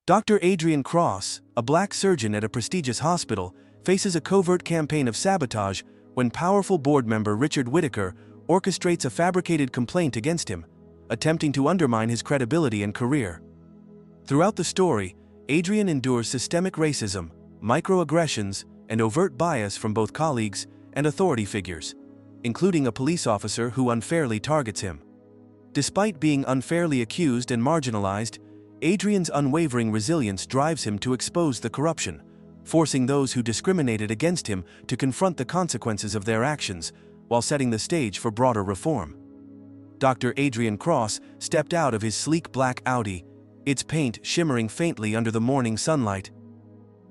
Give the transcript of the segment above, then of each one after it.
Dr. Adrian Cross, a black surgeon at a prestigious hospital, faces a covert campaign of sabotage when powerful board member Richard Whitaker orchestrates a fabricated complaint against him, attempting to undermine his credibility and career. Throughout the story, Adrian endures systemic racism, microaggressions, and overt bias from both colleagues and authority figures, including a police officer who unfairly targets him. Despite being unfairly accused and marginalized, Adrian's unwavering resilience drives him to expose the corruption, forcing those who discriminated against him to confront the consequences of their actions while setting the stage for broader reform. Dr. Adrian Cross stepped out of his sleek black Audi, its paint shimmering faintly under the morning sunlight.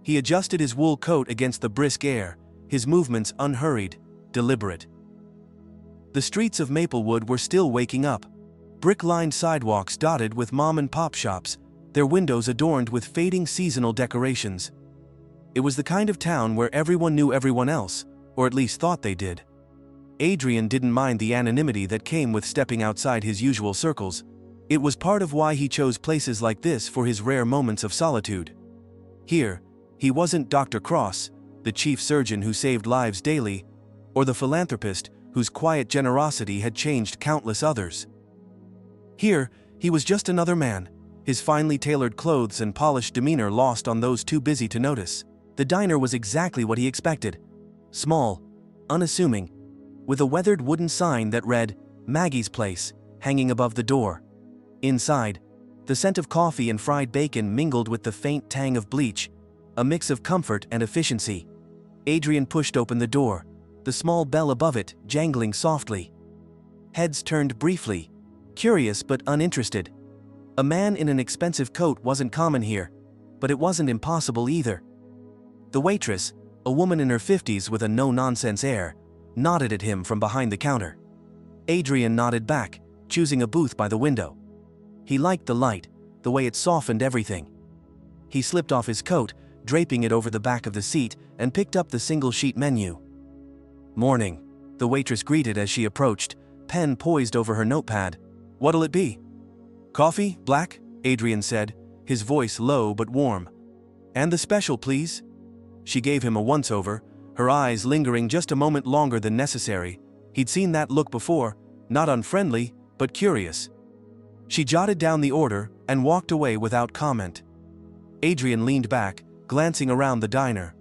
He adjusted his wool coat against the brisk air, his movements unhurried, deliberate. The streets of Maplewood were still waking up, brick-lined sidewalks dotted with mom-and-pop shops, their windows adorned with fading seasonal decorations. It was the kind of town where everyone knew everyone else, or at least thought they did. Adrian didn't mind the anonymity that came with stepping outside his usual circles. It was part of why he chose places like this for his rare moments of solitude. Here, he wasn't Dr. Cross, the chief surgeon who saved lives daily, or the philanthropist whose quiet generosity had changed countless others. Here, he was just another man, his finely tailored clothes and polished demeanor lost on those too busy to notice. The diner was exactly what he expected. Small, unassuming, with a weathered wooden sign that read, "Maggie's Place," hanging above the door. Inside, the scent of coffee and fried bacon mingled with the faint tang of bleach, a mix of comfort and efficiency. Adrian pushed open the door, the small bell above it jangling softly. Heads turned briefly, curious but uninterested. A man in an expensive coat wasn't common here, but it wasn't impossible either. The waitress, a woman in her 50s with a no-nonsense air, nodded at him from behind the counter. Adrian nodded back, choosing a booth by the window. He liked the light, the way it softened everything. He slipped off his coat, draping it over the back of the seat, and picked up the single-sheet menu. "Morning," the waitress greeted as she approached, pen poised over her notepad. "What'll it be?" "Coffee, black," Adrian said, his voice low but warm. "And the special, please." She gave him a once-over, her eyes lingering just a moment longer than necessary. He'd seen that look before, not unfriendly, but curious. She jotted down the order and walked away without comment. Adrian leaned back, glancing around the diner.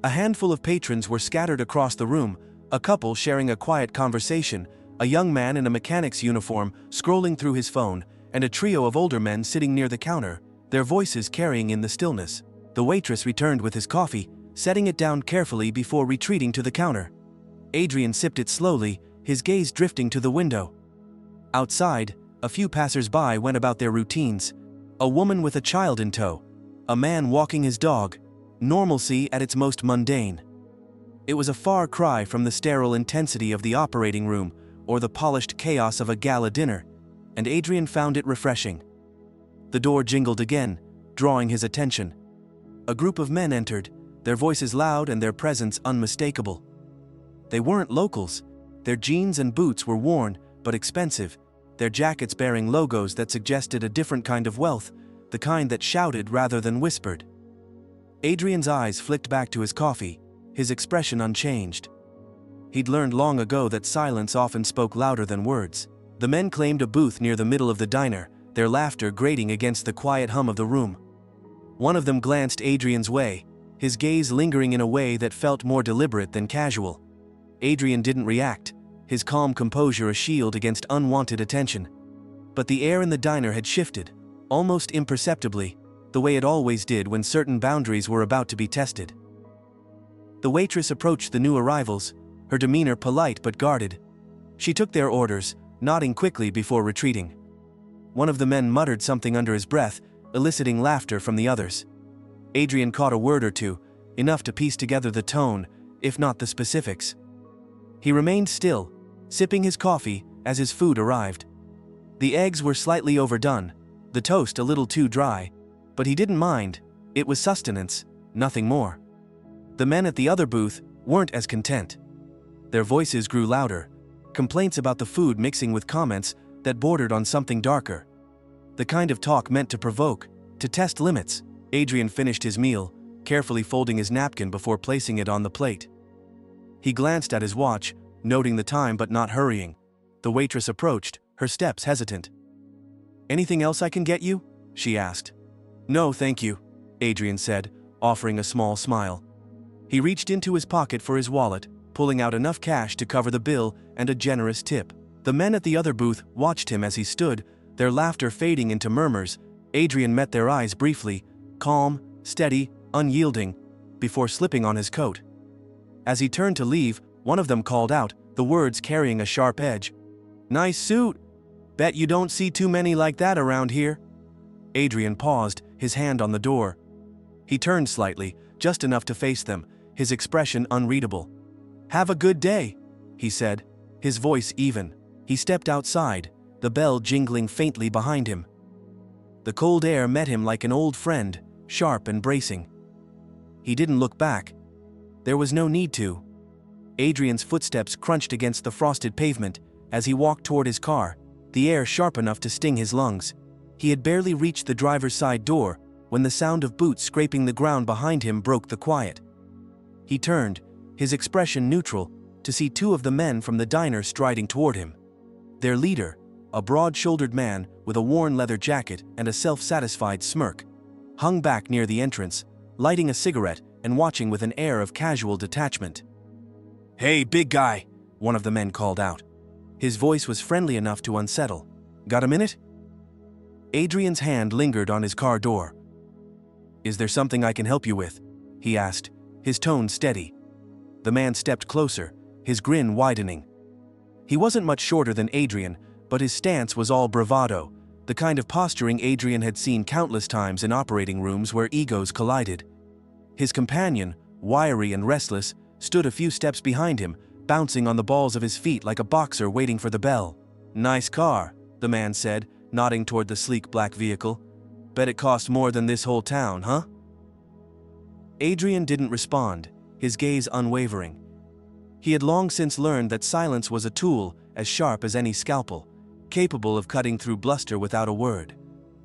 A handful of patrons were scattered across the room, a couple sharing a quiet conversation, a young man in a mechanic's uniform scrolling through his phone, and a trio of older men sitting near the counter, their voices carrying in the stillness. The waitress returned with his coffee, setting it down carefully before retreating to the counter. Adrian sipped it slowly, his gaze drifting to the window. Outside, a few passers-by went about their routines. A woman with a child in tow, a man walking his dog, normalcy at its most mundane. It was a far cry from the sterile intensity of the operating room or the polished chaos of a gala dinner, and Adrian found it refreshing. The door jingled again, drawing his attention. A group of men entered, their voices loud and their presence unmistakable. They weren't locals. Their jeans and boots were worn, but expensive, their jackets bearing logos that suggested a different kind of wealth, the kind that shouted rather than whispered. Adrian's eyes flicked back to his coffee, his expression unchanged. He'd learned long ago that silence often spoke louder than words. The men claimed a booth near the middle of the diner, their laughter grating against the quiet hum of the room. One of them glanced Adrian's way, his gaze lingering in a way that felt more deliberate than casual. Adrian didn't react, his calm composure a shield against unwanted attention. But the air in the diner had shifted, almost imperceptibly, the way it always did when certain boundaries were about to be tested. The waitress approached the new arrivals, her demeanor polite but guarded. She took their orders, nodding quickly before retreating. One of the men muttered something under his breath, eliciting laughter from the others. Adrian caught a word or two, enough to piece together the tone, if not the specifics. He remained still, sipping his coffee as his food arrived. The eggs were slightly overdone, the toast a little too dry, but he didn't mind. It was sustenance, nothing more. The men at the other booth weren't as content. Their voices grew louder, complaints about the food mixing with comments that bordered on something darker. The kind of talk meant to provoke, To test limits, Adrian finished his meal, carefully folding his napkin before placing it on the plate. He glanced at his watch, noting the time but not hurrying. The waitress approached, her steps hesitant. "Anything else I can get you?" she asked. "No, thank you," Adrian said, offering a small smile. He reached into his pocket for his wallet, pulling out enough cash to cover the bill and a generous tip. The men at the other booth watched him as he stood, their laughter fading into murmurs. Adrian met their eyes briefly, calm, steady, unyielding, before slipping on his coat. As he turned to leave, one of them called out, the words carrying a sharp edge. "Nice suit. Bet you don't see too many like that around here." Adrian paused, his hand on the door. He turned slightly, just enough to face them, his expression unreadable. "Have a good day," he said, his voice even. He stepped outside, the bell jingling faintly behind him. The cold air met him like an old friend, sharp and bracing. He didn't look back. There was no need to. Adrian's footsteps crunched against the frosted pavement as he walked toward his car, the air sharp enough to sting his lungs. He had barely reached the driver's side door when the sound of boots scraping the ground behind him broke the quiet. He turned, his expression neutral, to see two of the men from the diner striding toward him. Their leader, a broad-shouldered man with a worn leather jacket and a self-satisfied smirk, hung back near the entrance, lighting a cigarette and watching with an air of casual detachment. "Hey, big guy," one of the men called out. His voice was friendly enough to unsettle. "Got a minute?" Adrian's hand lingered on his car door. "Is there something I can help you with?" he asked, his tone steady. The man stepped closer, his grin widening. He wasn't much shorter than Adrian, but his stance was all bravado, the kind of posturing Adrian had seen countless times in operating rooms where egos collided. His companion, wiry and restless, stood a few steps behind him, bouncing on the balls of his feet like a boxer waiting for the bell. "Nice car," the man said, nodding toward the sleek black vehicle. "Bet it costs more than this whole town, huh?" Adrian didn't respond, his gaze unwavering. He had long since learned that silence was a tool as sharp as any scalpel, capable of cutting through bluster without a word.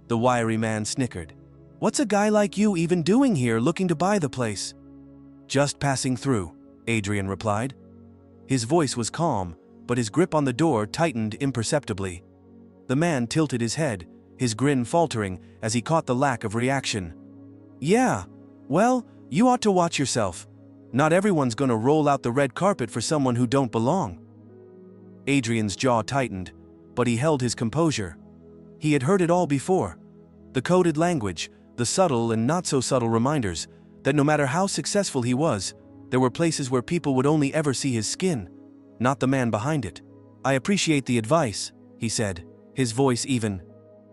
The wiry man snickered. "What's a guy like you even doing here looking to buy the place?" "Just passing through," Adrian replied. His voice was calm, but his grip on the door tightened imperceptibly. The man tilted his head, his grin faltering as he caught the lack of reaction. "Yeah, well, you ought to watch yourself. Not everyone's gonna roll out the red carpet for someone who don't belong." Adrian's jaw tightened, but he held his composure. He had heard it all before. The coded language, the subtle and not so subtle reminders that no matter how successful he was, there were places where people would only ever see his skin, not the man behind it. "I appreciate the advice," he said, his voice even.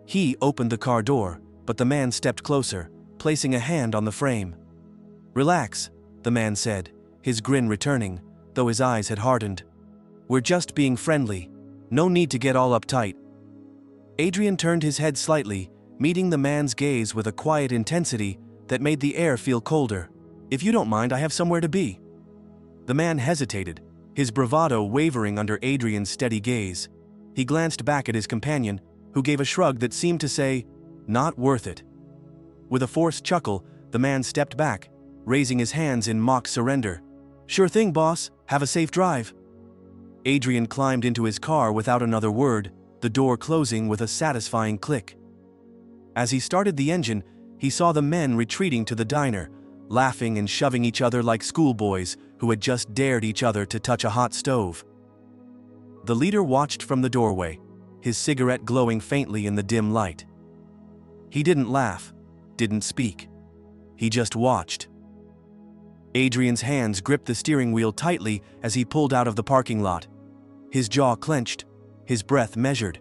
He opened the car door, but the man stepped closer, placing a hand on the frame. "Relax," the man said, his grin returning, though his eyes had hardened. "We're just being friendly. No need to get all uptight." Adrian turned his head slightly, meeting the man's gaze with a quiet intensity that made the air feel colder. "If you don't mind, I have somewhere to be." The man hesitated, his bravado wavering under Adrian's steady gaze. He glanced back at his companion, who gave a shrug that seemed to say, "Not worth it." With a forced chuckle, the man stepped back, raising his hands in mock surrender. "Sure thing, boss. Have a safe drive." Adrian climbed into his car without another word, the door closing with a satisfying click. As he started the engine, he saw the men retreating to the diner, laughing and shoving each other like schoolboys who had just dared each other to touch a hot stove. The leader watched from the doorway, his cigarette glowing faintly in the dim light. He didn't laugh, didn't speak. He just watched. Adrian's hands gripped the steering wheel tightly as he pulled out of the parking lot. His jaw clenched, his breath measured.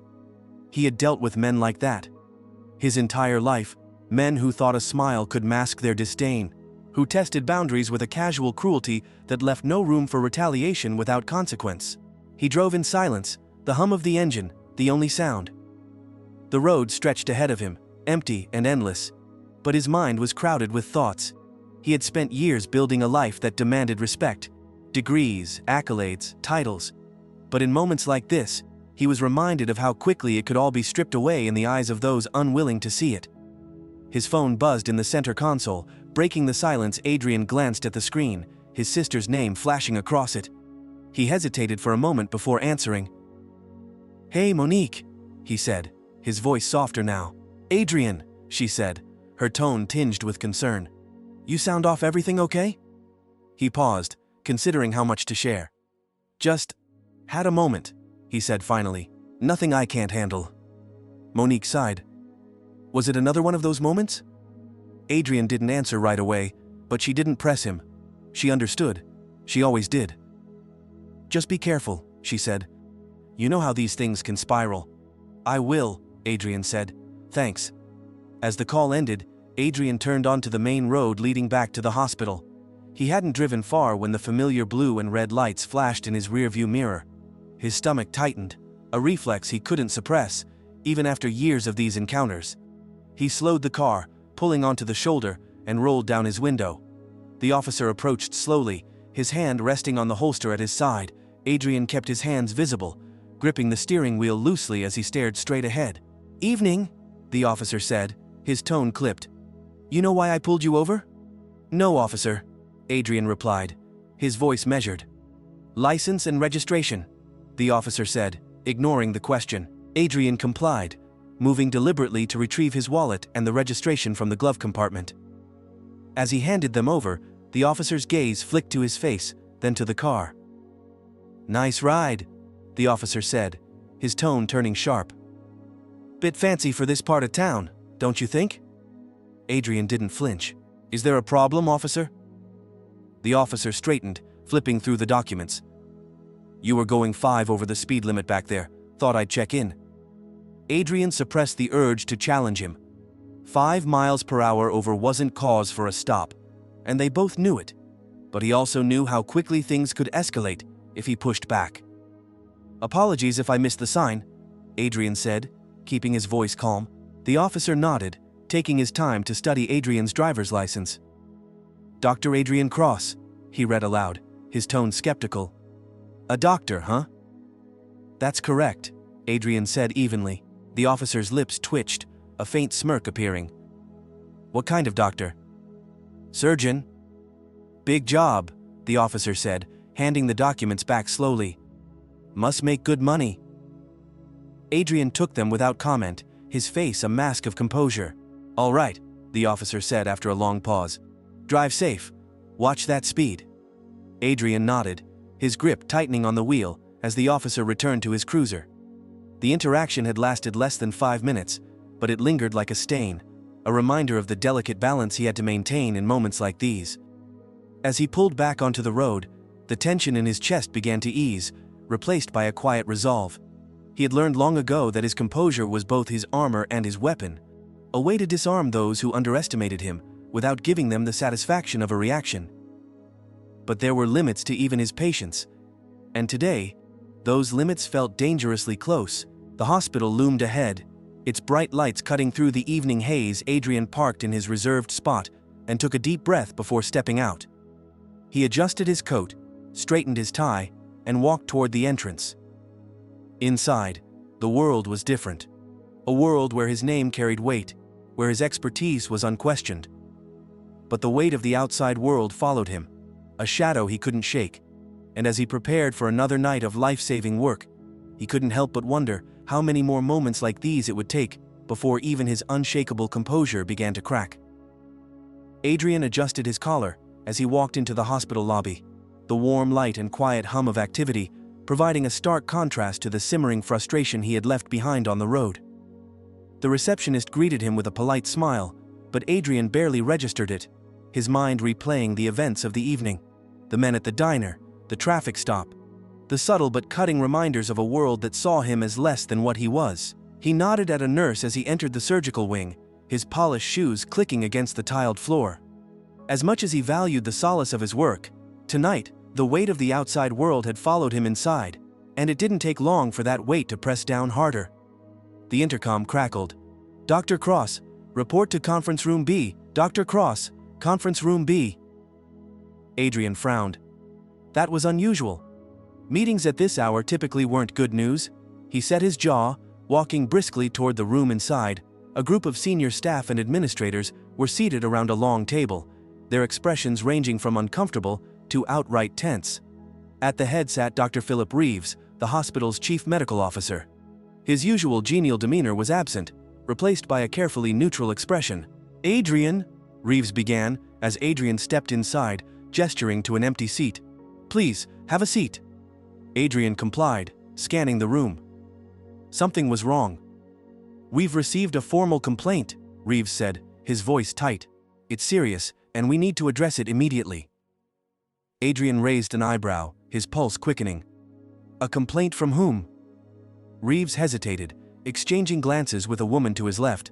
He had dealt with men like that. His entire life, men who thought a smile could mask their disdain, who tested boundaries with a casual cruelty that left no room for retaliation without consequence. He drove in silence, the hum of the engine, the only sound. The road stretched ahead of him, empty and endless, but his mind was crowded with thoughts. He had spent years building a life that demanded respect, degrees, accolades, titles. But in moments like this, he was reminded of how quickly it could all be stripped away in the eyes of those unwilling to see it. His phone buzzed in the center console. Breaking the silence, Adrian glanced at the screen, his sister's name flashing across it. He hesitated for a moment before answering. "Hey, Monique," he said, his voice softer now. "Adrian," she said, her tone tinged with concern. "You sound off. Everything okay?" He paused, considering how much to share. "Just had a moment," he said finally. "Nothing I can't handle." Monique sighed. "Was it another one of those moments?" Adrian didn't answer right away, but she didn't press him. She understood. She always did. "Just be careful," she said. "You know how these things can spiral." "I will," Adrian said. "Thanks." As the call ended, Adrian turned onto the main road leading back to the hospital. He hadn't driven far when the familiar blue and red lights flashed in his rearview mirror. His stomach tightened, a reflex he couldn't suppress, even after years of these encounters. He slowed the car, pulling onto the shoulder, and rolled down his window. The officer approached slowly, his hand resting on the holster at his side. Adrian kept his hands visible, gripping the steering wheel loosely as he stared straight ahead. "Evening," the officer said, his tone clipped. "You know why I pulled you over?" "No, officer," Adrian replied, his voice measured. "License and registration," the officer said, ignoring the question. Adrian complied, moving deliberately to retrieve his wallet and the registration from the glove compartment. As he handed them over, the officer's gaze flicked to his face, then to the car. "Nice ride," the officer said, his tone turning sharp. "Bit fancy for this part of town, don't you think?" Adrian didn't flinch. "Is there a problem, officer?" The officer straightened, flipping through the documents. "You were going 5 over the speed limit back there. Thought I'd check in." Adrian suppressed the urge to challenge him. 5 miles per hour over wasn't cause for a stop, and they both knew it. But he also knew how quickly things could escalate if he pushed back. "Apologies if I missed the sign," Adrian said, keeping his voice calm. The officer nodded, taking his time to study Adrian's driver's license. "Dr. Adrian Cross," he read aloud, his tone skeptical. "A doctor, huh?" "That's correct," Adrian said evenly. The officer's lips twitched, a faint smirk appearing. "What kind of doctor?" "Surgeon." "Big job," the officer said, handing the documents back slowly. "Must make good money." Adrian took them without comment, his face a mask of composure. "All right," the officer said after a long pause. "Drive safe. Watch that speed." Adrian nodded, his grip tightening on the wheel as the officer returned to his cruiser. The interaction had lasted less than 5 minutes, but it lingered like a stain, a reminder of the delicate balance he had to maintain in moments like these. As he pulled back onto the road, the tension in his chest began to ease, replaced by a quiet resolve. He had learned long ago that his composure was both his armor and his weapon, a way to disarm those who underestimated him without giving them the satisfaction of a reaction. But there were limits to even his patience, and today, those limits felt dangerously close. The hospital loomed ahead, its bright lights cutting through the evening haze. Adrian parked in his reserved spot and took a deep breath before stepping out. He adjusted his coat, straightened his tie, and walked toward the entrance. Inside, the world was different. A world where his name carried weight, where his expertise was unquestioned. But the weight of the outside world followed him, a shadow he couldn't shake. And as he prepared for another night of life-saving work, he couldn't help but wonder how many more moments like these it would take before even his unshakable composure began to crack. Adrian adjusted his collar as he walked into the hospital lobby, the warm light and quiet hum of activity providing a stark contrast to the simmering frustration he had left behind on the road. The receptionist greeted him with a polite smile, but Adrian barely registered it, his mind replaying the events of the evening. The men at the diner, the traffic stop, the subtle but cutting reminders of a world that saw him as less than what he was. He nodded at a nurse as he entered the surgical wing, his polished shoes clicking against the tiled floor. As much as he valued the solace of his work, tonight, the weight of the outside world had followed him inside, and it didn't take long for that weight to press down harder. The intercom crackled. "Dr. Cross, report to conference room B. Dr. Cross, conference room B." Adrian frowned. That was unusual. Meetings at this hour typically weren't good news. He set his jaw, walking briskly toward the room inside, A group of senior staff and administrators were seated around a long table, their expressions ranging from uncomfortable to outright tense. At the head sat Dr. Philip Reeves, the hospital's chief medical officer. His usual genial demeanor was absent, replaced by a carefully neutral expression. "Adrian," Reeves began, as Adrian stepped inside, gesturing to an empty seat. "Please, have a seat." Adrian complied, scanning the room. Something was wrong. "We've received a formal complaint," Reeves said, his voice tight. "It's serious, and we need to address it immediately." Adrian raised an eyebrow, his pulse quickening. "A complaint from whom?" Reeves hesitated, exchanging glances with a woman to his left.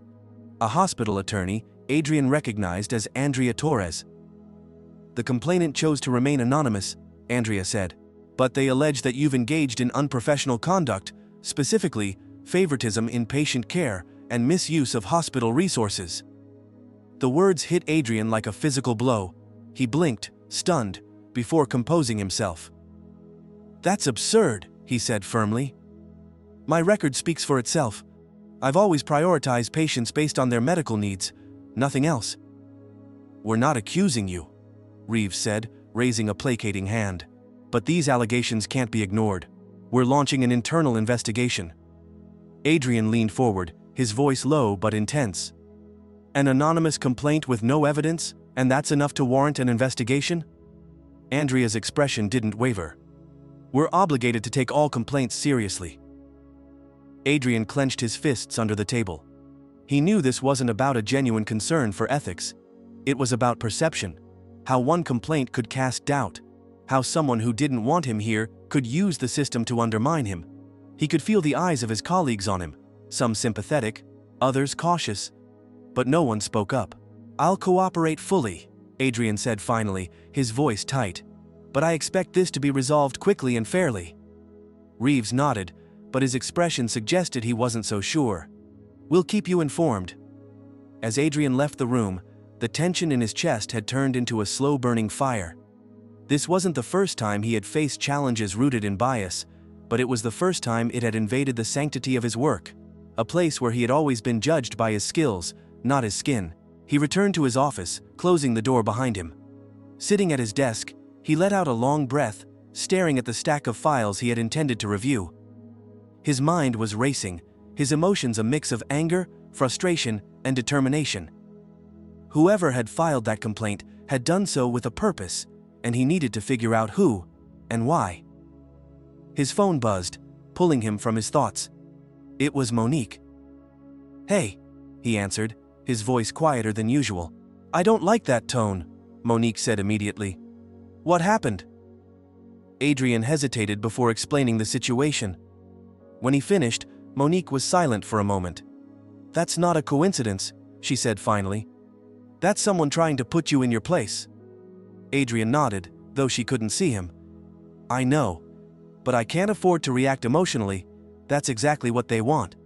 A hospital attorney, Adrian recognized as Andrea Torres. "The complainant chose to remain anonymous," Andrea said. "But they allege that you've engaged in unprofessional conduct, specifically favoritism in patient care and misuse of hospital resources." The words hit Adrian like a physical blow. He blinked, stunned, before composing himself. "That's absurd," he said firmly. "My record speaks for itself. I've always prioritized patients based on their medical needs, nothing else." "We're not accusing you," Reeves said, raising a placating hand. "But these allegations can't be ignored. We're launching an internal investigation." Adrian leaned forward, his voice low but intense. "An anonymous complaint with no evidence, and that's enough to warrant an investigation?" Andrea's expression didn't waver. "We're obligated to take all complaints seriously." Adrian clenched his fists under the table. He knew this wasn't about a genuine concern for ethics. It was about perception. How one complaint could cast doubt. How someone who didn't want him here could use the system to undermine him. He could feel the eyes of his colleagues on him, some sympathetic, others cautious. But no one spoke up. "I'll cooperate fully," Adrian said finally, his voice tight. "But I expect this to be resolved quickly and fairly." Reeves nodded, but his expression suggested he wasn't so sure. "We'll keep you informed." As Adrian left the room, the tension in his chest had turned into a slow-burning fire. This wasn't the first time he had faced challenges rooted in bias, but it was the first time it had invaded the sanctity of his work, a place where he had always been judged by his skills, not his skin. He returned to his office, closing the door behind him. Sitting at his desk, he let out a long breath, staring at the stack of files he had intended to review. His mind was racing, his emotions a mix of anger, frustration, and determination. Whoever had filed that complaint had done so with a purpose, and he needed to figure out who and why. His phone buzzed, pulling him from his thoughts. It was Monique. "Hey," he answered, his voice quieter than usual. "I don't like that tone," Monique said immediately. "What happened?" Adrian hesitated before explaining the situation. When he finished, Monique was silent for a moment. "That's not a coincidence," she said finally. "That's someone trying to put you in your place." Adrian nodded, though she couldn't see him. "I know. But I can't afford to react emotionally. That's exactly what they want."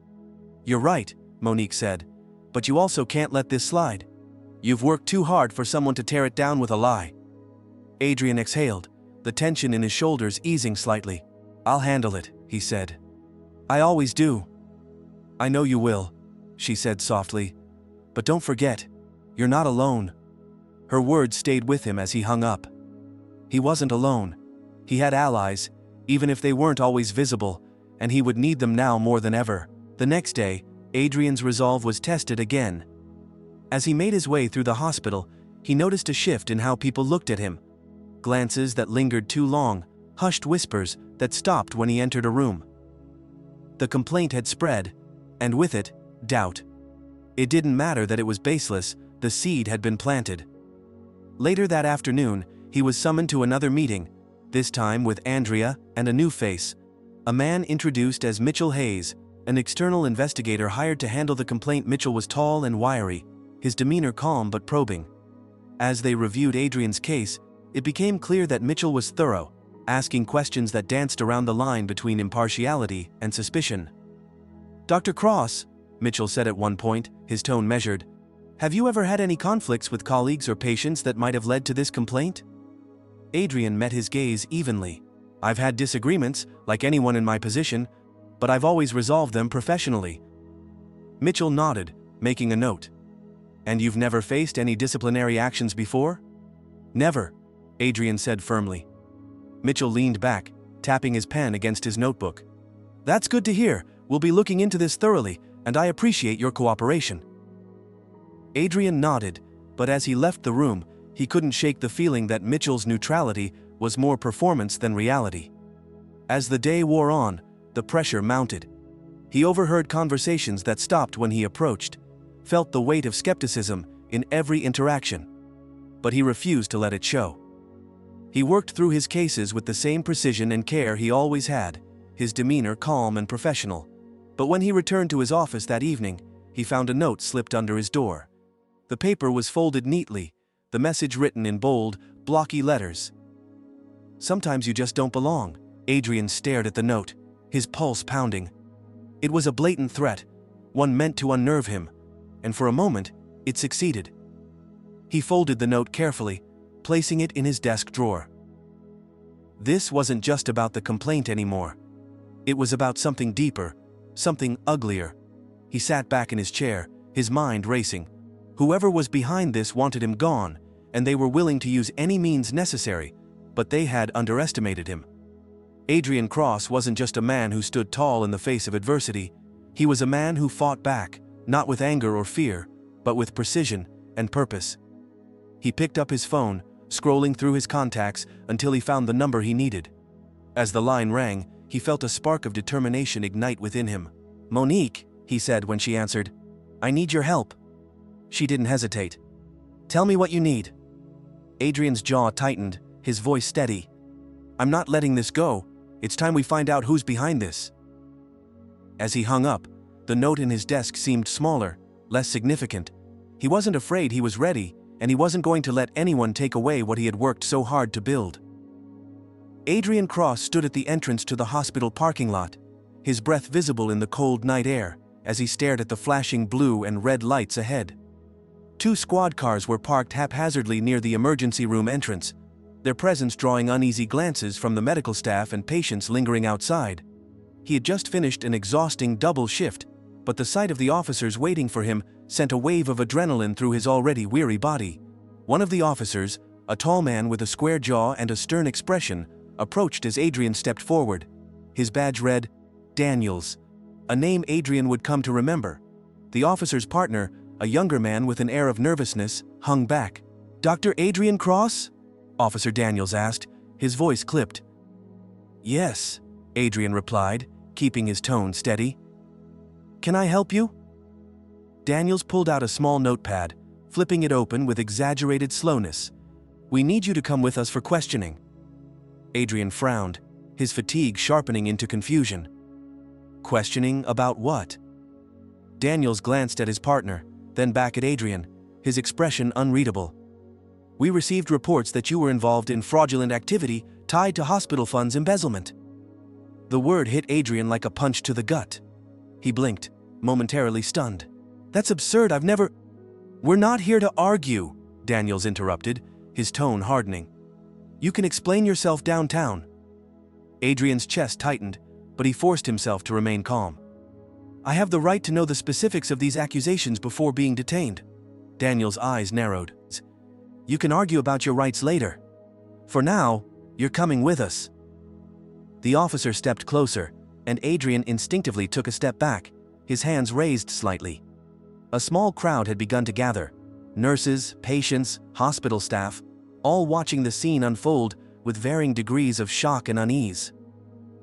"You're right," Monique said. "But you also can't let this slide. You've worked too hard for someone to tear it down with a lie." Adrian exhaled, the tension in his shoulders easing slightly. "I'll handle it," he said. "I always do." "I know you will," she said softly. "But don't forget, you're not alone." Her words stayed with him as he hung up. He wasn't alone. He had allies, even if they weren't always visible, and he would need them now more than ever. The next day, Adrian's resolve was tested again. As he made his way through the hospital, he noticed a shift in how people looked at him. Glances that lingered too long, hushed whispers that stopped when he entered a room. The complaint had spread, and with it, doubt. It didn't matter that it was baseless, the seed had been planted. Later that afternoon, he was summoned to another meeting, this time with Andrea and a new face. A man introduced as Mitchell Hayes, an external investigator hired to handle the complaint. Mitchell was tall and wiry, his demeanor calm but probing. As they reviewed Adrian's case, it became clear that Mitchell was thorough, asking questions that danced around the line between impartiality and suspicion. "Dr. Cross," Mitchell said at one point, his tone measured, "have you ever had any conflicts with colleagues or patients that might have led to this complaint?" Adrian met his gaze evenly. "I've had disagreements, like anyone in my position, but I've always resolved them professionally." Mitchell nodded, making a note. "And you've never faced any disciplinary actions before?" "Never," Adrian said firmly. Mitchell leaned back, tapping his pen against his notebook. "That's good to hear. We'll be looking into this thoroughly, and I appreciate your cooperation." Adrian nodded, but as he left the room, he couldn't shake the feeling that Mitchell's neutrality was more performance than reality. As the day wore on, the pressure mounted. He overheard conversations that stopped when he approached, felt the weight of skepticism in every interaction. But he refused to let it show. He worked through his cases with the same precision and care he always had, his demeanor calm and professional. But when he returned to his office that evening, he found a note slipped under his door. The paper was folded neatly, the message written in bold, blocky letters. "Sometimes you just don't belong." Adrian stared at the note, his pulse pounding. It was a blatant threat, one meant to unnerve him, and for a moment, it succeeded. He folded the note carefully, placing it in his desk drawer. This wasn't just about the complaint anymore. It was about something deeper, something uglier. He sat back in his chair, his mind racing. Whoever was behind this wanted him gone, and they were willing to use any means necessary, but they had underestimated him. Adrian Cross wasn't just a man who stood tall in the face of adversity. He was a man who fought back, not with anger or fear, but with precision and purpose. He picked up his phone, scrolling through his contacts until he found the number he needed. As the line rang, he felt a spark of determination ignite within him. "Monique," he said when she answered, "I need your help." She didn't hesitate. "Tell me what you need." Adrian's jaw tightened, his voice steady. "I'm not letting this go. It's time we find out who's behind this." As he hung up, the note in his desk seemed smaller, less significant. He wasn't afraid, he was ready, and he wasn't going to let anyone take away what he had worked so hard to build. Adrian Cross stood at the entrance to the hospital parking lot, his breath visible in the cold night air, as he stared at the flashing blue and red lights ahead. 2 squad cars were parked haphazardly near the emergency room entrance, their presence drawing uneasy glances from the medical staff and patients lingering outside. He had just finished an exhausting double shift, but the sight of the officers waiting for him sent a wave of adrenaline through his already weary body. One of the officers, a tall man with a square jaw and a stern expression, approached as Adrian stepped forward. His badge read, Daniels, a name Adrian would come to remember. The officer's partner, a younger man with an air of nervousness, hung back. "Dr. Adrian Cross?" Officer Daniels asked, his voice clipped. "Yes," Adrian replied, keeping his tone steady. "Can I help you?" Daniels pulled out a small notepad, flipping it open with exaggerated slowness. "We need you to come with us for questioning." Adrian frowned, his fatigue sharpening into confusion. "Questioning about what?" Daniels glanced at his partner, then back at Adrian, his expression unreadable. "We received reports that you were involved in fraudulent activity tied to hospital funds embezzlement." The word hit Adrian like a punch to the gut. He blinked, momentarily stunned. "That's absurd, I've never—" "We're not here to argue," Daniels interrupted, his tone hardening. "You can explain yourself downtown." Adrian's chest tightened, but he forced himself to remain calm. "I have the right to know the specifics of these accusations before being detained." Daniels' eyes narrowed. "You can argue about your rights later. For now, you're coming with us." The officer stepped closer, and Adrian instinctively took a step back, his hands raised slightly. A small crowd had begun to gather, nurses, patients, hospital staff, all watching the scene unfold with varying degrees of shock and unease.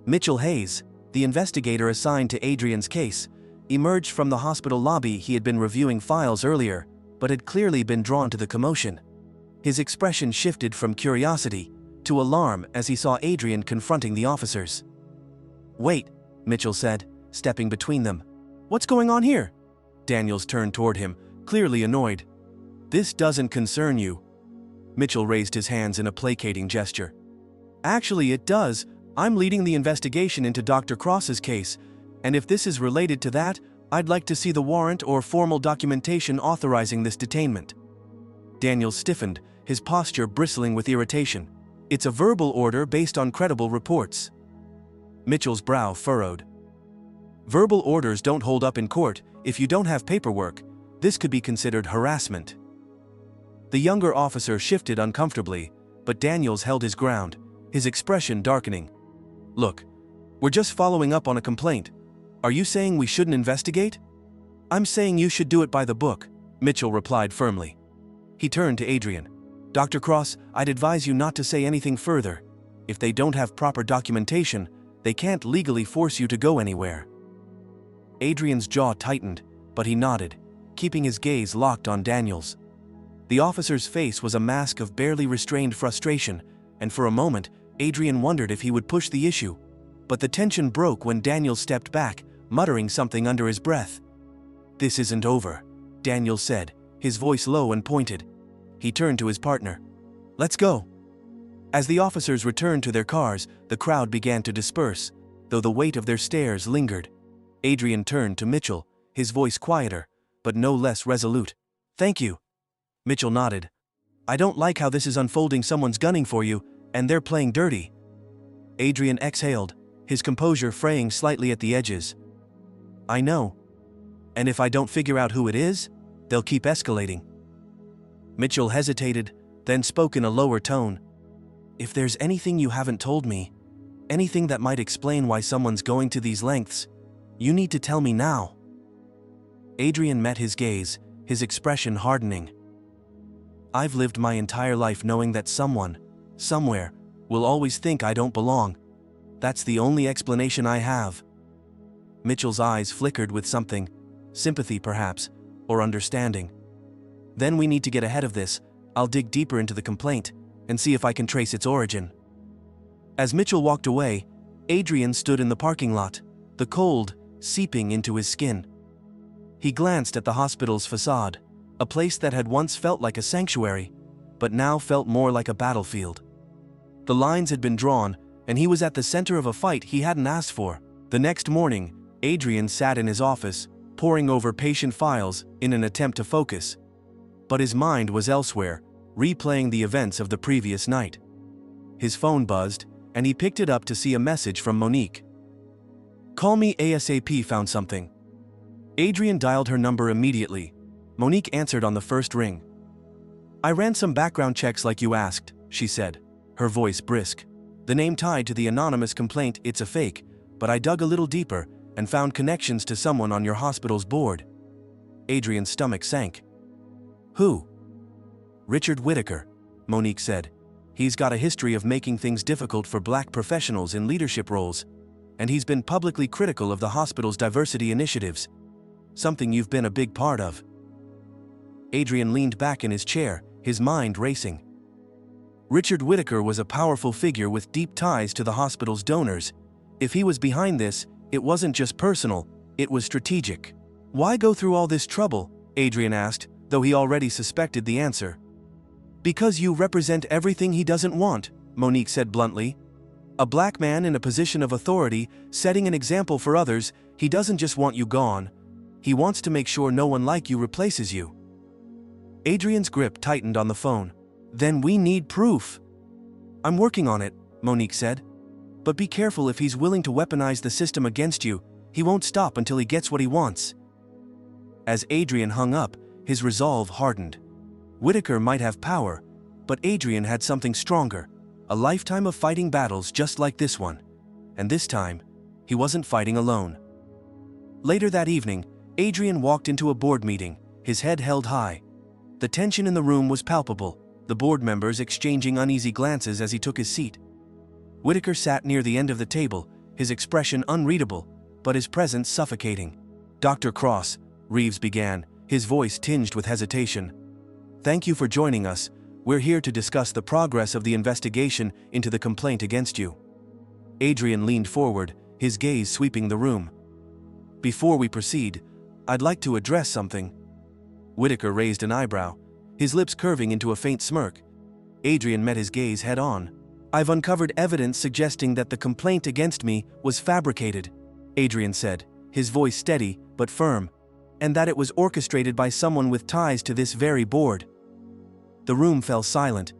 Mitchell Hayes, the investigator assigned to Adrian's case, emerged from the hospital lobby. He had been reviewing files earlier, but had clearly been drawn to the commotion. His expression shifted from curiosity to alarm as he saw Adrian confronting the officers. "Wait," Mitchell said, stepping between them. "What's going on here?" Daniels turned toward him, clearly annoyed. "This doesn't concern you." Mitchell raised his hands in a placating gesture. "Actually, it does. I'm leading the investigation into Dr. Cross's case, and if this is related to that, I'd like to see the warrant or formal documentation authorizing this detainment." Daniels stiffened, his posture bristling with irritation. "It's a verbal order based on credible reports." Mitchell's brow furrowed. "Verbal orders don't hold up in court if you don't have paperwork. This could be considered harassment. The younger officer shifted uncomfortably, but Daniels held his ground, his expression darkening. "Look, we're just following up on a complaint. Are you saying we shouldn't investigate?" "I'm saying you should do it by the book," Mitchell replied firmly. He turned to Adrian. "Dr. Cross, I'd advise you not to say anything further. If they don't have proper documentation, they can't legally force you to go anywhere." Adrian's jaw tightened, but he nodded, keeping his gaze locked on Daniels. The officer's face was a mask of barely restrained frustration, and for a moment, Adrian wondered if he would push the issue. But the tension broke when Daniels stepped back, muttering something under his breath. "This isn't over," Daniels said, his voice low and pointed. He turned to his partner. "Let's go." As the officers returned to their cars, the crowd began to disperse, though the weight of their stares lingered. Adrian turned to Mitchell, his voice quieter, but no less resolute. "Thank you." Mitchell nodded. "I don't like how this is unfolding. Someone's gunning for you, and they're playing dirty." Adrian exhaled, his composure fraying slightly at the edges. "I know. And if I don't figure out who it is, they'll keep escalating." Mitchell hesitated, then spoke in a lower tone. "If there's anything you haven't told me, anything that might explain why someone's going to these lengths, you need to tell me now." Adrian met his gaze, his expression hardening. "I've lived my entire life knowing that someone, somewhere, will always think I don't belong. That's the only explanation I have." Mitchell's eyes flickered with something, sympathy perhaps, or understanding. "Then we need to get ahead of this. I'll dig deeper into the complaint and see if I can trace its origin." As Mitchell walked away, Adrian stood in the parking lot, the cold seeping into his skin. He glanced at the hospital's facade, a place that had once felt like a sanctuary, but now felt more like a battlefield. The lines had been drawn, and he was at the center of a fight he hadn't asked for. The next morning, Adrian sat in his office, poring over patient files in an attempt to focus. But his mind was elsewhere, replaying the events of the previous night. His phone buzzed, and he picked it up to see a message from Monique. "Call me ASAP, found something." Adrian dialed her number immediately. Monique answered on the first ring. "I ran some background checks like you asked," she said, her voice brisk. "The name tied to the anonymous complaint, it's a fake, but I dug a little deeper and found connections to someone on your hospital's board." Adrian's stomach sank. "Who?" "Richard Whitaker," Monique said. "He's got a history of making things difficult for black professionals in leadership roles, and he's been publicly critical of the hospital's diversity initiatives. Something you've been a big part of." Adrian leaned back in his chair, his mind racing. Richard Whitaker was a powerful figure with deep ties to the hospital's donors. If he was behind this, it wasn't just personal, it was strategic. "Why go through all this trouble?" Adrian asked, though he already suspected the answer. "Because you represent everything he doesn't want," Monique said bluntly. "A black man in a position of authority, setting an example for others, he doesn't just want you gone. He wants to make sure no one like you replaces you." Adrian's grip tightened on the phone. "Then we need proof." "I'm working on it," Monique said. "But be careful. If he's willing to weaponize the system against you, he won't stop until he gets what he wants." As Adrian hung up, his resolve hardened. Whitaker might have power, but Adrian had something stronger, a lifetime of fighting battles just like this one. And this time, he wasn't fighting alone. Later that evening, Adrian walked into a board meeting, his head held high. The tension in the room was palpable, the board members exchanging uneasy glances as he took his seat. Whitaker sat near the end of the table, his expression unreadable, but his presence suffocating. "Dr. Cross," Reeves began, his voice tinged with hesitation. "Thank you for joining us. We're here to discuss the progress of the investigation into the complaint against you." Adrian leaned forward, his gaze sweeping the room. "Before we proceed, I'd like to address something." Whitaker raised an eyebrow, his lips curving into a faint smirk. Adrian met his gaze head-on. "I've uncovered evidence suggesting that the complaint against me was fabricated," Adrian said, his voice steady but firm, "and that it was orchestrated by someone with ties to this very board." The room fell silent,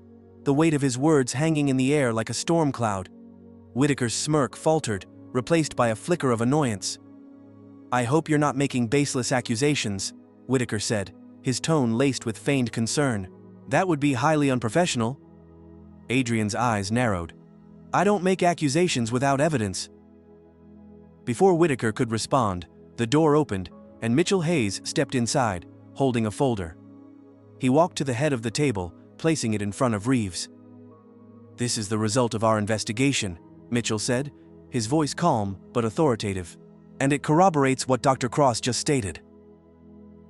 the weight of his words hanging in the air like a storm cloud. Whitaker's smirk faltered, replaced by a flicker of annoyance. "I hope you're not making baseless accusations," Whitaker said, his tone laced with feigned concern. That would be highly unprofessional. Adrian's eyes narrowed. I don't make accusations without evidence. Before Whitaker could respond, the door opened, and Mitchell Hayes stepped inside, holding a folder. He walked to the head of the table, placing it in front of Reeves. This is the result of our investigation, Mitchell said, his voice calm but authoritative. And it corroborates what Dr. Cross just stated.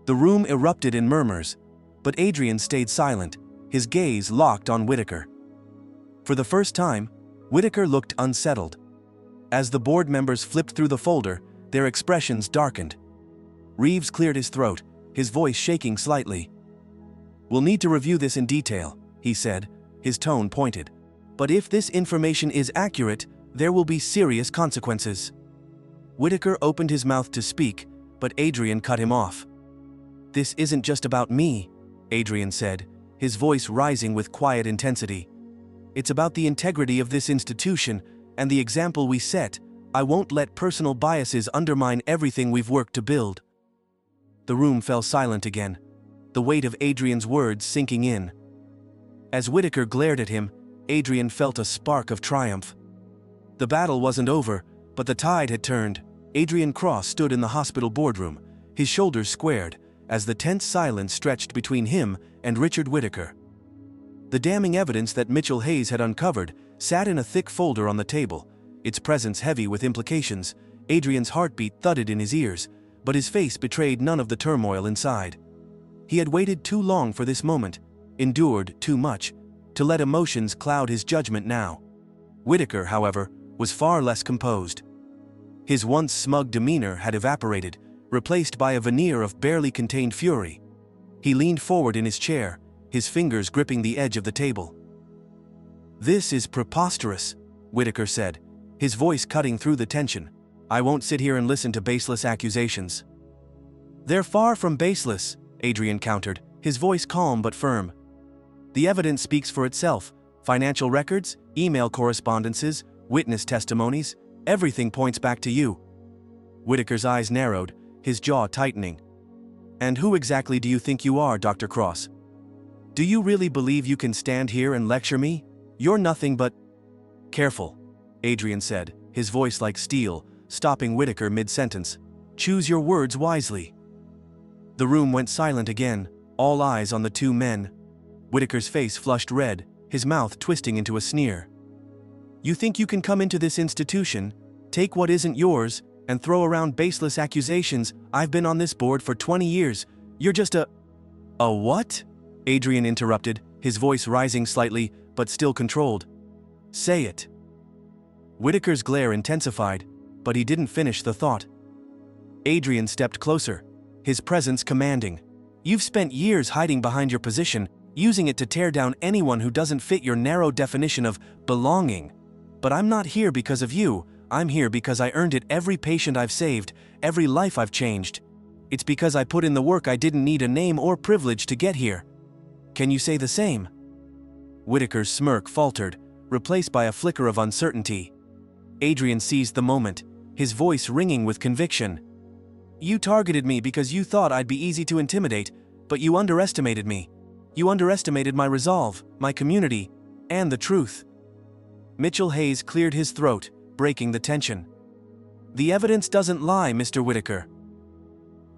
The room erupted in murmurs, but Adrian stayed silent, his gaze locked on Whitaker. For the first time, Whitaker looked unsettled. As the board members flipped through the folder, their expressions darkened. Reeves cleared his throat, his voice shaking slightly. We'll need to review this in detail, he said, his tone pointed. But if this information is accurate, there will be serious consequences. Whitaker opened his mouth to speak, but Adrian cut him off. This isn't just about me, Adrian said, his voice rising with quiet intensity. It's about the integrity of this institution and the example we set. I won't let personal biases undermine everything we've worked to build. The room fell silent again, the weight of Adrian's words sinking in. As Whitaker glared at him, Adrian felt a spark of triumph. The battle wasn't over, but the tide had turned. Adrian Cross stood in the hospital boardroom, his shoulders squared, as the tense silence stretched between him and Richard Whitaker. The damning evidence that Mitchell Hayes had uncovered sat in a thick folder on the table, its presence heavy with implications. Adrian's heartbeat thudded in his ears, but his face betrayed none of the turmoil inside. He had waited too long for this moment, endured too much, to let emotions cloud his judgment now. Whitaker, however, was far less composed. His once smug demeanor had evaporated, replaced by a veneer of barely contained fury. He leaned forward in his chair, his fingers gripping the edge of the table. This is preposterous, Whitaker said, his voice cutting through the tension. I won't sit here and listen to baseless accusations. They're far from baseless, Adrian countered, his voice calm but firm. The evidence speaks for itself. Financial records, email correspondences, witness testimonies, everything points back to you. Whitaker's eyes narrowed, his jaw tightening. And who exactly do you think you are, Dr. Cross? Do you really believe you can stand here and lecture me? You're nothing but... Careful, Adrian said, his voice like steel, stopping Whitaker mid-sentence. Choose your words wisely. The room went silent again, all eyes on the two men. Whitaker's face flushed red, his mouth twisting into a sneer. You think you can come into this institution, take what isn't yours, and throw around baseless accusations? I've been on this board for 20 years. You're just a... A what? Adrian interrupted, his voice rising slightly, but still controlled. Say it. Whitaker's glare intensified, but he didn't finish the thought. Adrian stepped closer, his presence commanding. You've spent years hiding behind your position, using it to tear down anyone who doesn't fit your narrow definition of belonging. But I'm not here because of you. I'm here because I earned it. Every patient I've saved, every life I've changed. It's because I put in the work. I didn't need a name or privilege to get here. Can you say the same? Whitaker's smirk faltered, replaced by a flicker of uncertainty. Adrian seized the moment, his voice ringing with conviction. You targeted me because you thought I'd be easy to intimidate, but you underestimated me. You underestimated my resolve, my community, and the truth. Mitchell Hayes cleared his throat, breaking the tension. The evidence doesn't lie, Mr. Whitaker.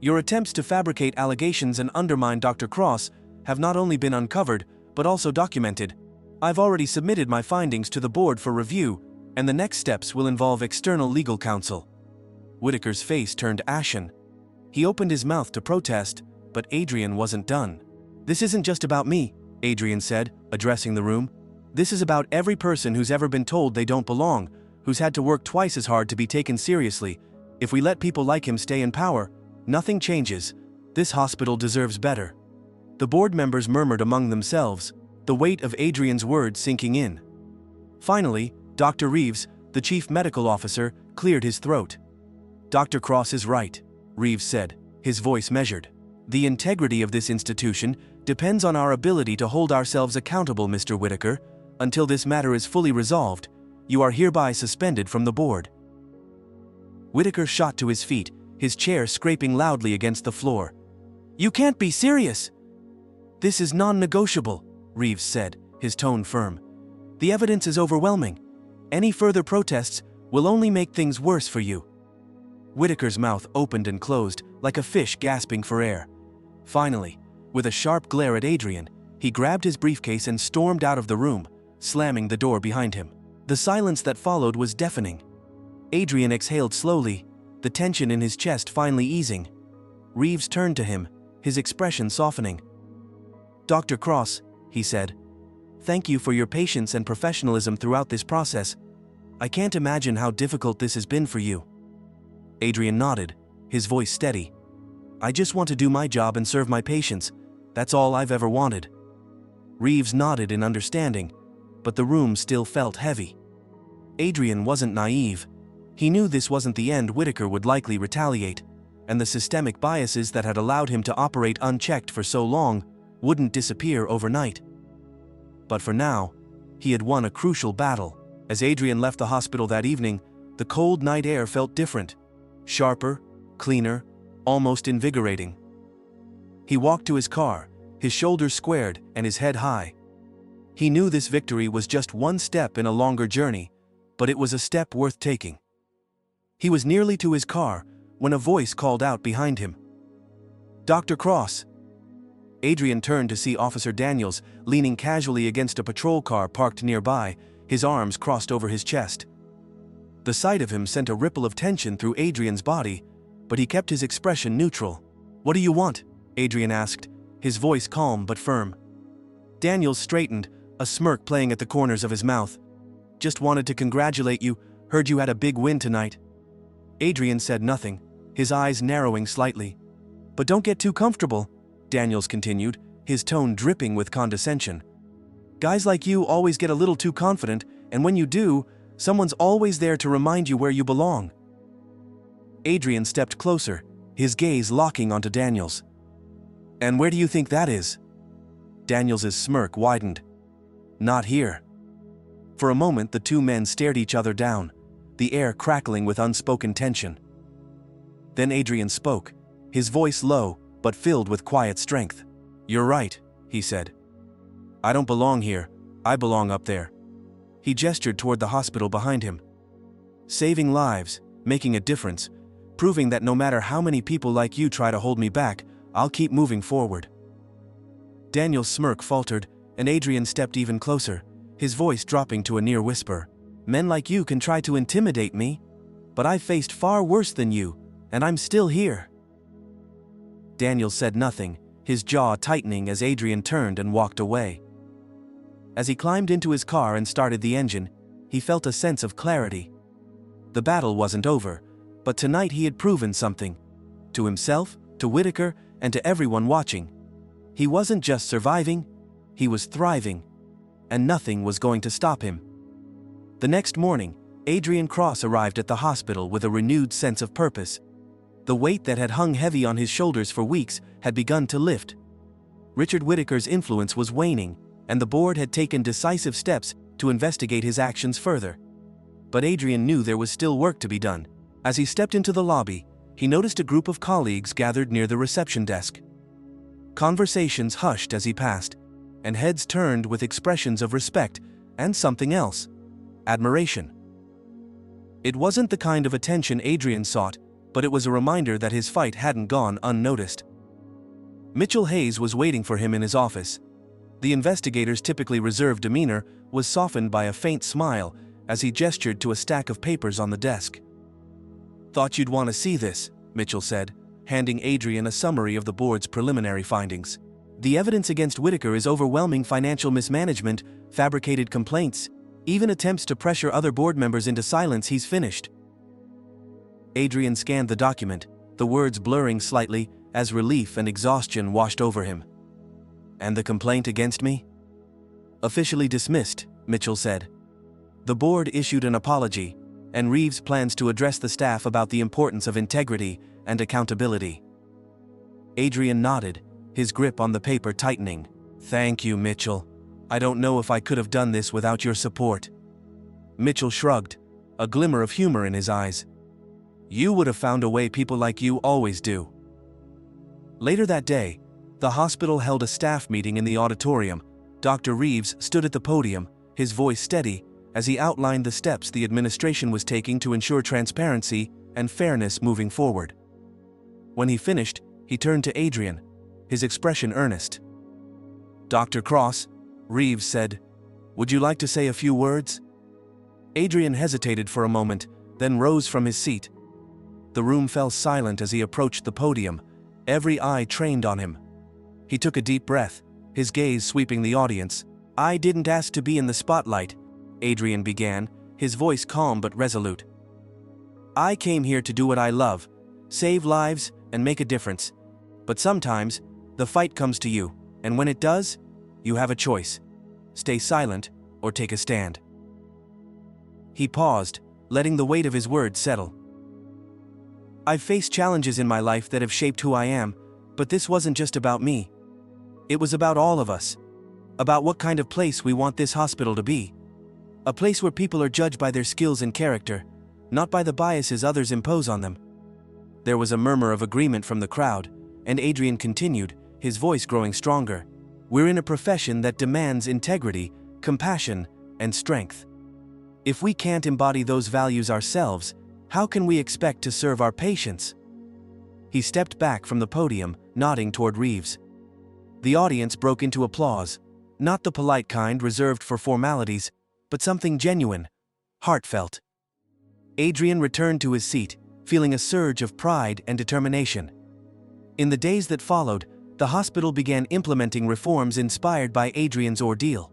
Your attempts to fabricate allegations and undermine Dr. Cross have not only been uncovered, but also documented. I've already submitted my findings to the board for review, and the next steps will involve external legal counsel. Whitaker's face turned ashen. He opened his mouth to protest, but Adrian wasn't done. This isn't just about me, Adrian said, addressing the room. This is about every person who's ever been told they don't belong, who's had to work twice as hard to be taken seriously. If we let people like him stay in power, nothing changes. This hospital deserves better. The board members murmured among themselves, the weight of Adrian's words sinking in. Finally, Dr. Reeves, the chief medical officer, cleared his throat. Dr. Cross is right, Reeves said, his voice measured. The integrity of this institution depends on our ability to hold ourselves accountable, Mr. Whitaker. Until this matter is fully resolved, you are hereby suspended from the board. Whitaker shot to his feet, his chair scraping loudly against the floor. You can't be serious. This is non-negotiable, Reeves said, his tone firm. The evidence is overwhelming. Any further protests will only make things worse for you. Whitaker's mouth opened and closed, like a fish gasping for air. Finally, with a sharp glare at Adrian, he grabbed his briefcase and stormed out of the room, slamming the door behind him. The silence that followed was deafening. Adrian exhaled slowly, the tension in his chest finally easing. Reeves turned to him, his expression softening. "Dr. Cross," he said, "thank you for your patience and professionalism throughout this process. I can't imagine how difficult this has been for you." Adrian nodded, his voice steady. "I just want to do my job and serve my patients. That's all I've ever wanted." Reeves nodded in understanding, but the room still felt heavy. Adrian wasn't naive. He knew this wasn't the end. Whitaker would likely retaliate, and the systemic biases that had allowed him to operate unchecked for so long wouldn't disappear overnight. But for now, he had won a crucial battle. As Adrian left the hospital that evening, the cold night air felt different. Sharper, cleaner, almost invigorating. He walked to his car, his shoulders squared and his head high. He knew this victory was just one step in a longer journey, but it was a step worth taking. He was nearly to his car when a voice called out behind him. "Dr. Cross." Adrian turned to see Officer Daniels leaning casually against a patrol car parked nearby, his arms crossed over his chest. The sight of him sent a ripple of tension through Adrian's body, but he kept his expression neutral. "What do you want?" Adrian asked, his voice calm but firm. Daniels straightened, a smirk playing at the corners of his mouth. "Just wanted to congratulate you, heard you had a big win tonight." Adrian said nothing, his eyes narrowing slightly. "But don't get too comfortable," Daniels continued, his tone dripping with condescension. "Guys like you always get a little too confident, and when you do, someone's always there to remind you where you belong." Adrian stepped closer, his gaze locking onto Daniels. "And where do you think that is?" Daniels's smirk widened. "Not here." For a moment the two men stared each other down, the air crackling with unspoken tension. Then Adrian spoke, his voice low but filled with quiet strength. "You're right," he said. "I don't belong here, I belong up there." He gestured toward the hospital behind him. "Saving lives, making a difference, proving that no matter how many people like you try to hold me back, I'll keep moving forward." Daniel's smirk faltered, and Adrian stepped even closer, his voice dropping to a near whisper. "Men like you can try to intimidate me, but I've faced far worse than you, and I'm still here." Daniel said nothing, his jaw tightening as Adrian turned and walked away. As he climbed into his car and started the engine, he felt a sense of clarity. The battle wasn't over, but tonight he had proven something. To himself, to Whitaker, and to everyone watching. He wasn't just surviving, he was thriving. And nothing was going to stop him. The next morning, Adrian Cross arrived at the hospital with a renewed sense of purpose. The weight that had hung heavy on his shoulders for weeks had begun to lift. Richard Whitaker's influence was waning, and the board had taken decisive steps to investigate his actions further. But Adrian knew there was still work to be done. As he stepped into the lobby, he noticed a group of colleagues gathered near the reception desk. Conversations hushed as he passed, and heads turned with expressions of respect and something else: admiration. It wasn't the kind of attention Adrian sought, but it was a reminder that his fight hadn't gone unnoticed. Mitchell Hayes was waiting for him in his office. The investigator's typically reserved demeanor was softened by a faint smile as he gestured to a stack of papers on the desk. "Thought you'd want to see this," Mitchell said, handing Adrian a summary of the board's preliminary findings. "The evidence against Whitaker is overwhelming: financial mismanagement, fabricated complaints, even attempts to pressure other board members into silence. He's finished." Adrian scanned the document, the words blurring slightly as relief and exhaustion washed over him. "And the complaint against me?" "Officially dismissed," Mitchell said. "The board issued an apology, and Reeves plans to address the staff about the importance of integrity and accountability." Adrian nodded, his grip on the paper tightening. "Thank you, Mitchell. I don't know if I could have done this without your support." Mitchell shrugged, a glimmer of humor in his eyes. "You would have found a way. People like you always do." Later that day, the hospital held a staff meeting in the auditorium. Dr. Reeves stood at the podium, his voice steady, as he outlined the steps the administration was taking to ensure transparency and fairness moving forward. When he finished, he turned to Adrian, his expression earnest. "Dr. Cross," Reeves said, "would you like to say a few words?" Adrian hesitated for a moment, then rose from his seat. The room fell silent as he approached the podium, every eye trained on him. He took a deep breath, his gaze sweeping the audience. "I didn't ask to be in the spotlight," Adrian began, his voice calm but resolute. "I came here to do what I love, save lives and make a difference. But sometimes, the fight comes to you, and when it does, you have a choice. Stay silent or take a stand." He paused, letting the weight of his words settle. "I've faced challenges in my life that have shaped who I am, but this wasn't just about me. It was about all of us. About what kind of place we want this hospital to be. A place where people are judged by their skills and character, not by the biases others impose on them." There was a murmur of agreement from the crowd, and Adrian continued, his voice growing stronger. "We're in a profession that demands integrity, compassion, and strength. If we can't embody those values ourselves, how can we expect to serve our patients?" He stepped back from the podium, nodding toward Reeves. The audience broke into applause, not the polite kind reserved for formalities, but something genuine, heartfelt. Adrian returned to his seat, feeling a surge of pride and determination. In the days that followed, the hospital began implementing reforms inspired by Adrian's ordeal.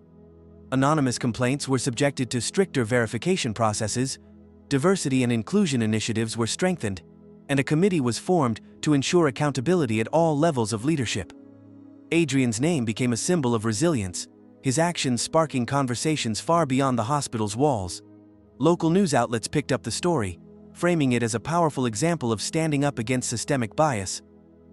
Anonymous complaints were subjected to stricter verification processes, diversity and inclusion initiatives were strengthened, and a committee was formed to ensure accountability at all levels of leadership. Adrian's name became a symbol of resilience, his actions sparking conversations far beyond the hospital's walls. Local news outlets picked up the story, framing it as a powerful example of standing up against systemic bias.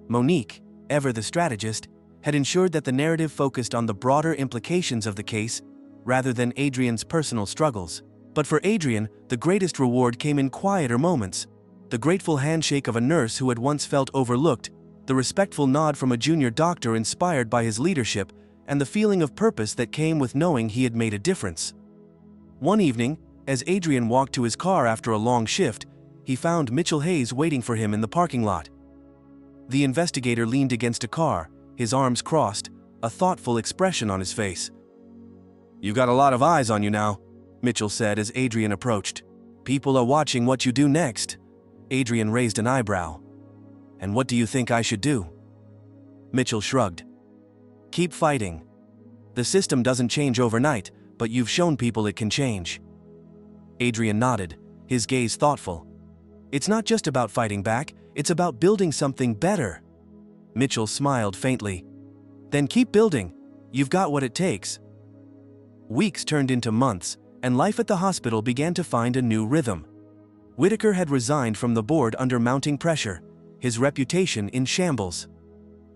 Monique, ever the strategist, had ensured that the narrative focused on the broader implications of the case, rather than Adrian's personal struggles. But for Adrian, the greatest reward came in quieter moments. The grateful handshake of a nurse who had once felt overlooked, the respectful nod from a junior doctor inspired by his leadership, and the feeling of purpose that came with knowing he had made a difference. One evening, as Adrian walked to his car after a long shift, he found Mitchell Hayes waiting for him in the parking lot. The investigator leaned against a car, his arms crossed, a thoughtful expression on his face. "You've got a lot of eyes on you now," Mitchell said as Adrian approached. "People are watching what you do next." Adrian raised an eyebrow. "And what do you think I should do?" Mitchell shrugged. "Keep fighting. The system doesn't change overnight, but you've shown people it can change." Adrian nodded, his gaze thoughtful. "It's not just about fighting back, it's about building something better." Mitchell smiled faintly. "Then keep building. You've got what it takes." Weeks turned into months, and life at the hospital began to find a new rhythm. Whitaker had resigned from the board under mounting pressure, his reputation in shambles.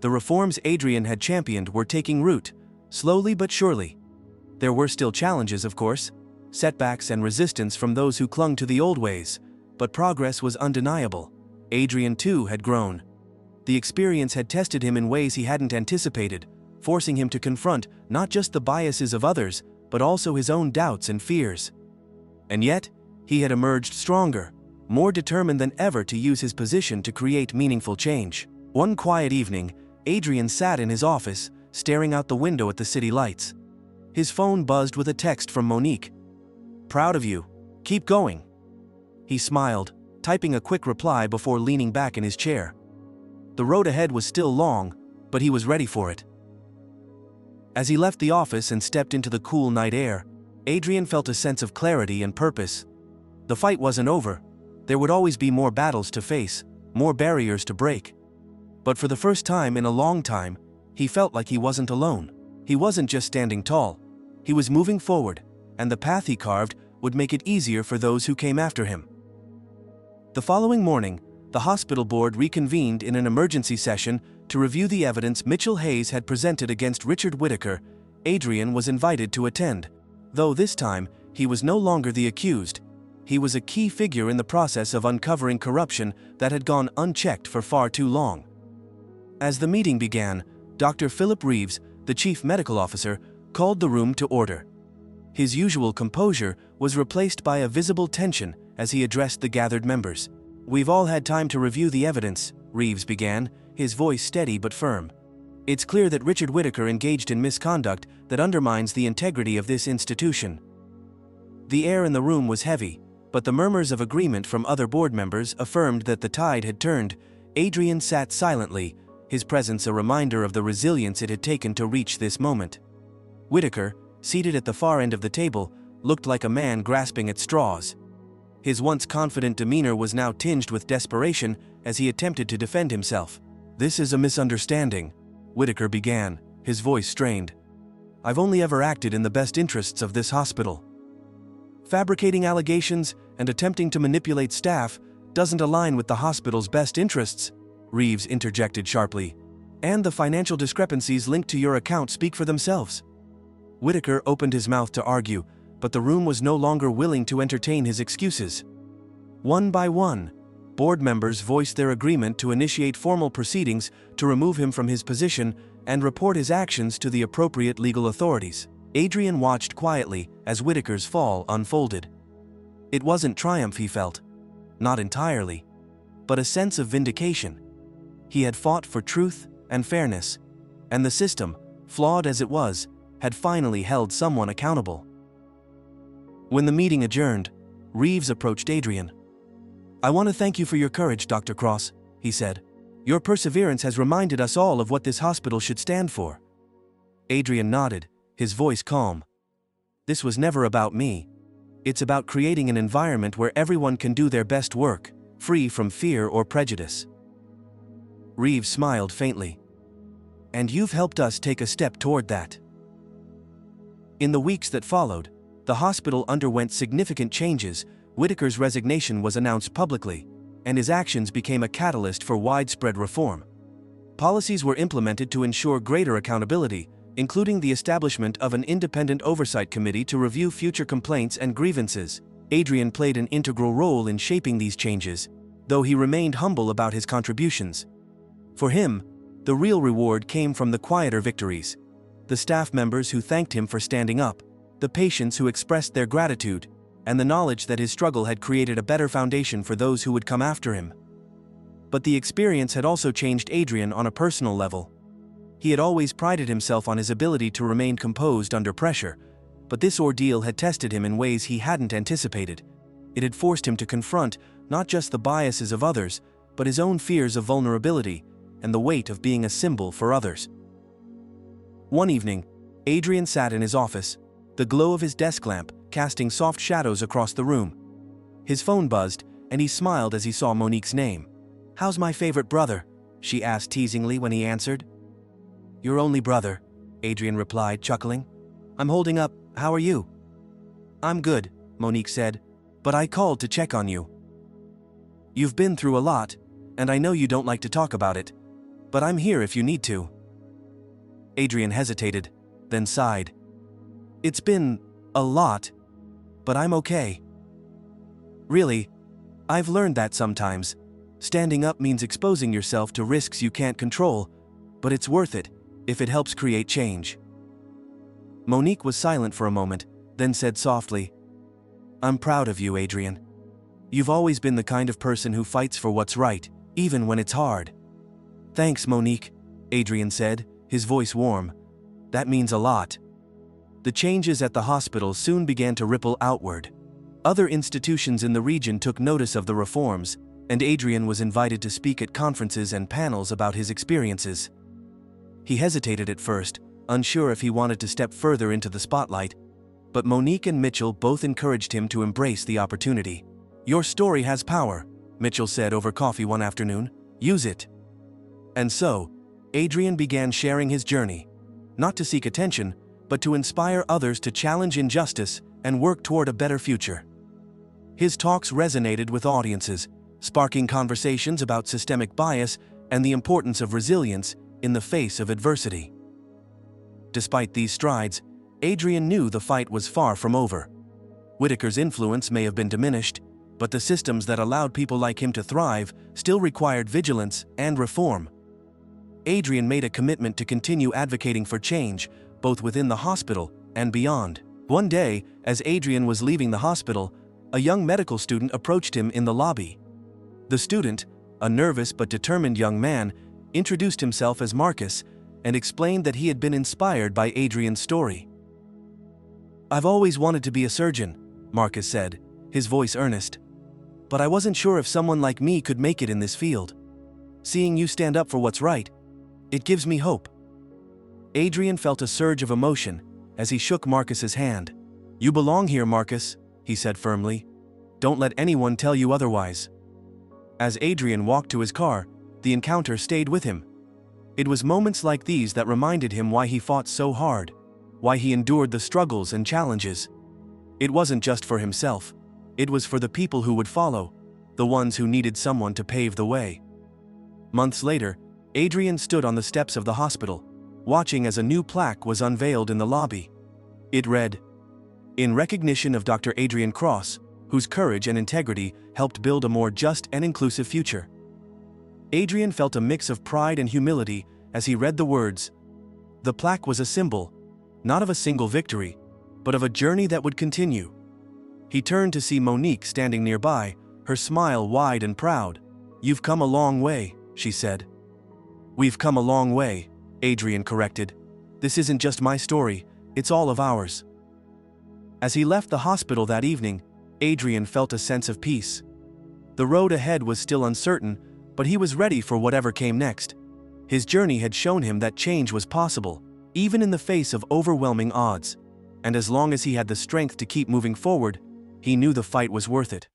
The reforms Adrian had championed were taking root, slowly but surely. There were still challenges, of course, setbacks and resistance from those who clung to the old ways, but progress was undeniable. Adrian, too, had grown. The experience had tested him in ways he hadn't anticipated, forcing him to confront not just the biases of others, but also his own doubts and fears. And yet, he had emerged stronger, more determined than ever to use his position to create meaningful change. One quiet evening, Adrian sat in his office, staring out the window at the city lights. His phone buzzed with a text from Monique. "Proud of you. Keep going." He smiled, typing a quick reply before leaning back in his chair. The road ahead was still long, but he was ready for it. As he left the office and stepped into the cool night air, Adrian felt a sense of clarity and purpose. The fight wasn't over. There would always be more battles to face, more barriers to break. But for the first time in a long time, he felt like he wasn't alone. He wasn't just standing tall. He was moving forward, and the path he carved would make it easier for those who came after him. The following morning, the hospital board reconvened in an emergency session to review the evidence Mitchell Hayes had presented against Richard Whitaker. Adrian was invited to attend, though this time, he was no longer the accused. He was a key figure in the process of uncovering corruption that had gone unchecked for far too long. As the meeting began, Dr. Philip Reeves, the chief medical officer, called the room to order. His usual composure was replaced by a visible tension as he addressed the gathered members. "We've all had time to review the evidence," Reeves began, his voice steady but firm. "It's clear that Richard Whitaker engaged in misconduct that undermines the integrity of this institution." The air in the room was heavy, but the murmurs of agreement from other board members affirmed that the tide had turned. Adrian sat silently, his presence a reminder of the resilience it had taken to reach this moment. Whitaker, seated at the far end of the table, looked like a man grasping at straws. His once confident demeanor was now tinged with desperation as he attempted to defend himself. "This is a misunderstanding," Whitaker began, his voice strained. "I've only ever acted in the best interests of this hospital. Fabricating allegations and attempting to manipulate staff doesn't align with the hospital's best interests," Reeves interjected sharply. "And the financial discrepancies linked to your account speak for themselves." Whitaker opened his mouth to argue, but the room was no longer willing to entertain his excuses. One by one, board members voiced their agreement to initiate formal proceedings to remove him from his position and report his actions to the appropriate legal authorities. Adrian watched quietly as Whitaker's fall unfolded. It wasn't triumph he felt. Not entirely. But a sense of vindication. He had fought for truth and fairness, and the system, flawed as it was, had finally held someone accountable. When the meeting adjourned, Reeves approached Adrian. "I want to thank you for your courage, Dr. Cross," he said. "Your perseverance has reminded us all of what this hospital should stand for." Adrian nodded, his voice calm. "This was never about me. It's about creating an environment where everyone can do their best work, free from fear or prejudice." Reeves smiled faintly. "And you've helped us take a step toward that." In the weeks that followed, the hospital underwent significant changes. Whitaker's resignation was announced publicly, and his actions became a catalyst for widespread reform. Policies were implemented to ensure greater accountability, including the establishment of an independent oversight committee to review future complaints and grievances. Adrian played an integral role in shaping these changes, though he remained humble about his contributions. For him, the real reward came from the quieter victories: the staff members who thanked him for standing up, the patients who expressed their gratitude, and the knowledge that his struggle had created a better foundation for those who would come after him. But the experience had also changed Adrian on a personal level. He had always prided himself on his ability to remain composed under pressure, but this ordeal had tested him in ways he hadn't anticipated. It had forced him to confront not just the biases of others, but his own fears of vulnerability and the weight of being a symbol for others. One evening, Adrian sat in his office, the glow of his desk lamp casting soft shadows across the room. His phone buzzed, and he smiled as he saw Monique's name. "How's my favorite brother?" she asked teasingly when he answered. "Your only brother," Adrian replied, chuckling. "I'm holding up. How are you?" "I'm good," Monique said, "but I called to check on you. You've been through a lot, and I know you don't like to talk about it, but I'm here if you need to." Adrian hesitated, then sighed. "It's been a lot, but I'm okay. Really, I've learned that sometimes. Standing up means exposing yourself to risks you can't control, but it's worth it if it helps create change." Monique was silent for a moment, then said softly, "I'm proud of you, Adrian. You've always been the kind of person who fights for what's right, even when it's hard." "Thanks, Monique," Adrian said, his voice warm. "That means a lot." The changes at the hospital soon began to ripple outward. Other institutions in the region took notice of the reforms, and Adrian was invited to speak at conferences and panels about his experiences. He hesitated at first, unsure if he wanted to step further into the spotlight, but Monique and Mitchell both encouraged him to embrace the opportunity. "Your story has power," Mitchell said over coffee one afternoon. "Use it." And so, Adrian began sharing his journey, not to seek attention, but to inspire others to challenge injustice and work toward a better future. His talks resonated with audiences, sparking conversations about systemic bias and the importance of resilience in the face of adversity. Despite these strides, Adrian knew the fight was far from over. Whitaker's influence may have been diminished, but the systems that allowed people like him to thrive still required vigilance and reform. Adrian made a commitment to continue advocating for change, both within the hospital and beyond. One day, as Adrian was leaving the hospital, a young medical student approached him in the lobby. The student, a nervous but determined young man, introduced himself as Marcus and explained that he had been inspired by Adrian's story. "I've always wanted to be a surgeon," Marcus said, his voice earnest. "But I wasn't sure if someone like me could make it in this field. Seeing you stand up for what's right, it gives me hope." Adrian felt a surge of emotion as he shook Marcus's hand. "You belong here, Marcus," he said firmly. "Don't let anyone tell you otherwise." As Adrian walked to his car, the encounter stayed with him. It was moments like these that reminded him why he fought so hard, why he endured the struggles and challenges. It wasn't just for himself, it was for the people who would follow, the ones who needed someone to pave the way. Months later, Adrian stood on the steps of the hospital, watching as a new plaque was unveiled in the lobby. It read, "In recognition of Dr. Adrian Cross, whose courage and integrity helped build a more just and inclusive future." Adrian felt a mix of pride and humility as he read the words. The plaque was a symbol, not of a single victory, but of a journey that would continue. He turned to see Monique standing nearby, her smile wide and proud. "You've come a long way," she said. "We've come a long way," Adrian corrected. "This isn't just my story, it's all of ours." As he left the hospital that evening, Adrian felt a sense of peace. The road ahead was still uncertain, but he was ready for whatever came next. His journey had shown him that change was possible, even in the face of overwhelming odds. And as long as he had the strength to keep moving forward, he knew the fight was worth it.